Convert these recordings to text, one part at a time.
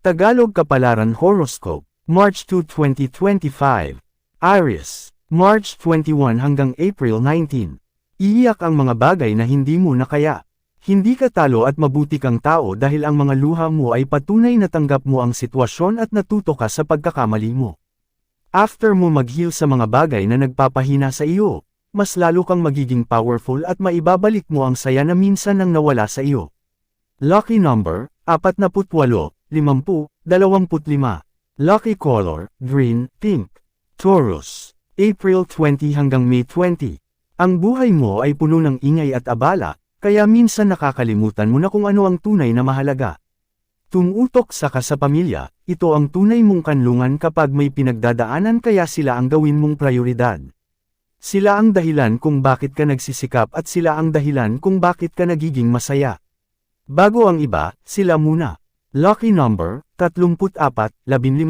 Tagalog Kapalaran Horoscope, March 2, 2025. Aries, March 21 hanggang April 19. Iiyak ang mga bagay na hindi mo na kaya. Hindi ka talo at mabuti kang tao dahil ang mga luha mo ay patunay na tanggap mo ang sitwasyon at natuto ka sa pagkakamali mo. After mo mag-heal sa mga bagay na nagpapahina sa iyo, mas lalo kang magiging powerful at maibabalik mo ang saya na minsan nang nawala sa iyo. Lucky number, 48, 50, 25. Lucky color, green, pink. Taurus, April 20 hanggang May 20. Ang buhay mo ay puno ng ingay at abala, kaya minsan nakakalimutan mo na kung ano ang tunay na mahalaga. Tumutok sa pamilya, ito ang tunay mong kanlungan kapag may pinagdadaanan kaya sila ang gawin mong prioridad. Sila ang dahilan kung bakit ka nagsisikap at sila ang dahilan kung bakit ka nagiging masaya. Bago ang iba, sila muna. Lucky number, 34, 15,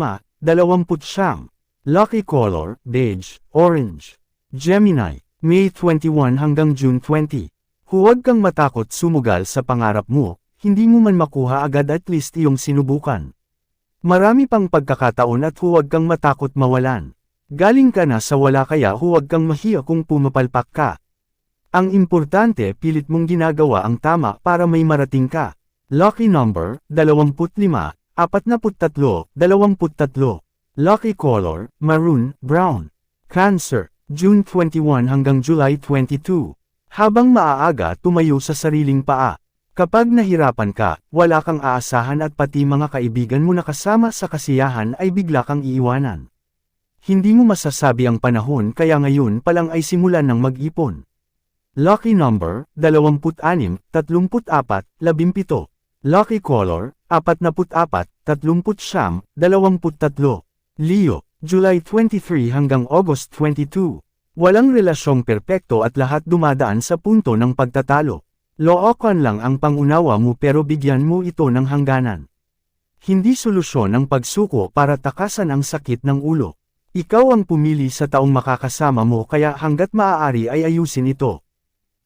20. Lucky color, beige, orange. Gemini, May 21 hanggang June 20. Huwag kang matakot sumugal sa pangarap mo, hindi mo man makuha agad at least iyong sinubukan. Marami pang pagkakataon at huwag kang matakot mawalan. Galing ka na sa wala kaya huwag kang mahiya kung pumapalpak ka. Ang importante pilit mong ginagawa ang tama para may marating ka. Lucky number, 25, 43, 23. Lucky color, maroon, brown. Cancer, June 21 hanggang July 22. Habang maaaga tumayo sa sariling paa. Kapag nahirapan ka, wala kang aasahan at pati mga kaibigan mo na kasama sa kasiyahan ay bigla kang iiwanan. Hindi mo masasabi ang panahon kaya ngayon pa lang ay simulan ng mag-ipon. Lucky number, 26, 34, 17. Lucky color, 44, 39, 23. Leo, July 23 hanggang August 22. Walang relasyong perpekto at lahat dumadaan sa punto ng pagtatalo. Lookan lang ang pangunawa mo pero bigyan mo ito ng hangganan. Hindi solusyon ang pagsuko para takasan ang sakit ng ulo. Ikaw ang pumili sa taong makakasama mo kaya hanggat maaari ay ayusin ito.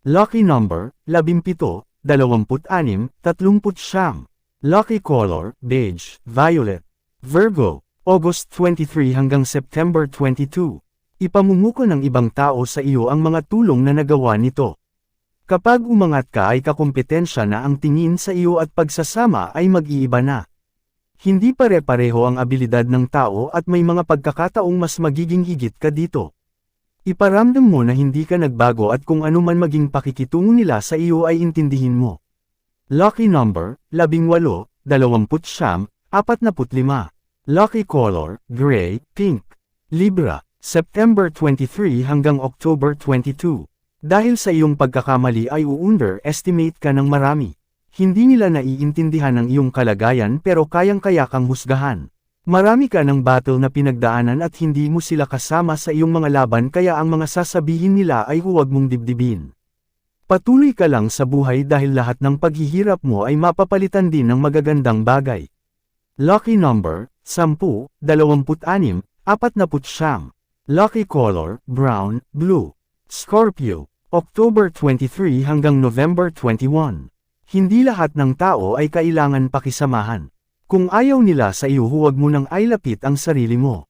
Lucky number, 17, 26, 30. Lucky color, beige, violet. Virgo, August 23 hanggang September 22. Ipamumuko ng ibang tao sa iyo ang mga tulong na nagawa nito. Kapag umangat ka ay kakumpetensya na ang tingin sa iyo at pagsasama ay mag-iiba na. Hindi pare-pareho ang abilidad ng tao at may mga pagkakataong mas magiging higit ka dito. Iparamdam mo na hindi ka nagbago at kung ano man maging pakikitungo nila sa iyo ay intindihin mo. Lucky number, 18, 20, 45. Lucky color, gray, pink. Libra, September 23 hanggang October 22. Dahil sa iyong pagkakamali ay u-underestimate ka ng marami. Hindi nila naiintindihan ang iyong kalagayan pero kayang-kaya kang husgahan. Marami ka ng battle na pinagdaanan at hindi mo sila kasama sa iyong mga laban kaya ang mga sasabihin nila ay huwag mong dibdibin. Patuloy ka lang sa buhay dahil lahat ng paghihirap mo ay mapapalitan din ng magagandang bagay. Lucky number, 10, 26, 49. Lucky color, brown, blue. Scorpio, October 23 hanggang November 21. Hindi lahat ng tao ay kailangan pakisamahan. Kung ayaw nila sa iyo huwag mo nang ailapit ang sarili mo.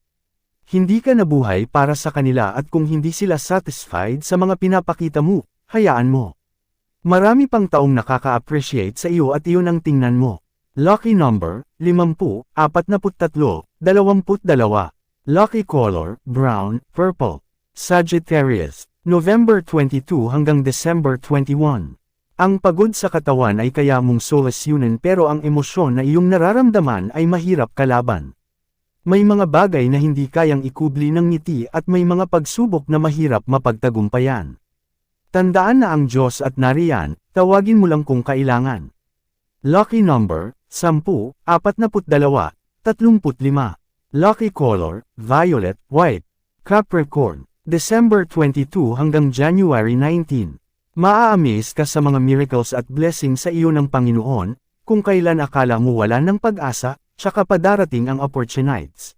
Hindi ka nabuhay para sa kanila at kung hindi sila satisfied sa mga pinapakita mo, hayaan mo. Marami pang taong nakaka-appreciate sa iyo at iyon ang tingnan mo. Lucky number, 50, 43, 22. Lucky color, brown, purple. Sagittarius, November 22 hanggang December 21. Ang pagod sa katawan ay kaya mong solusyonan pero ang emosyon na iyong nararamdaman ay mahirap kalaban. May mga bagay na hindi kayang ikubli ng ngiti at may mga pagsubok na mahirap mapagtagumpayan. Tandaan na ang Diyos at nariyan, tawagin mo lang kung kailangan. Lucky number, 10, 42, 35. Lucky color, violet, white. Capricorn, December 22 hanggang January 19. Maa-amaze ka sa mga miracles at blessing sa iyo ng Panginoon, kung kailan akala mo wala ng pag-asa, tsaka pa darating ang opportunities.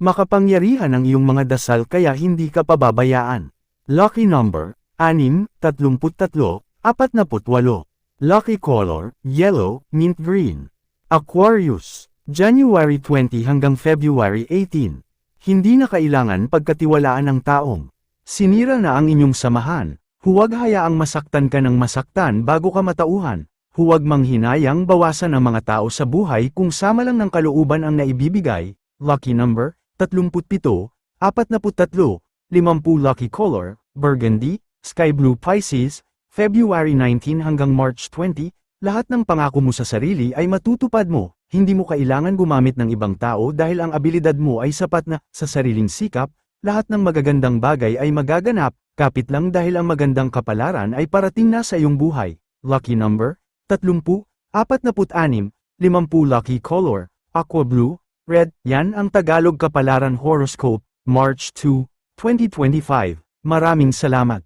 Makapangyarihan ang iyong mga dasal kaya hindi ka pababayaan. Lucky number, 6, 33, 48. Lucky color, yellow, mint green. Aquarius, January 20 hanggang February 18. Hindi na kailangan pagkatiwalaan ng taong sinira na ang inyong samahan. Huwag hayaang masaktan ka ng masaktan bago ka matauhan. Huwag manghinayang bawasan ang mga tao sa buhay kung sama lang ng kalooban ang naibibigay. Lucky number, 37, 43, 50 lucky color, burgundy, sky blue Pisces, February 19 hanggang March 20, lahat ng pangako mo sa sarili ay matutupad mo. Hindi mo kailangan gumamit ng ibang tao dahil ang abilidad mo ay sapat na sa sariling sikap, lahat ng magagandang bagay ay magaganap, kapit lang dahil ang magandang kapalaran ay parating na sa iyong buhay. Lucky number, 30, 46, 50 lucky color, aqua blue, red. Yan ang Tagalog Kapalaran Horoscope, March 2, 2025. Maraming salamat.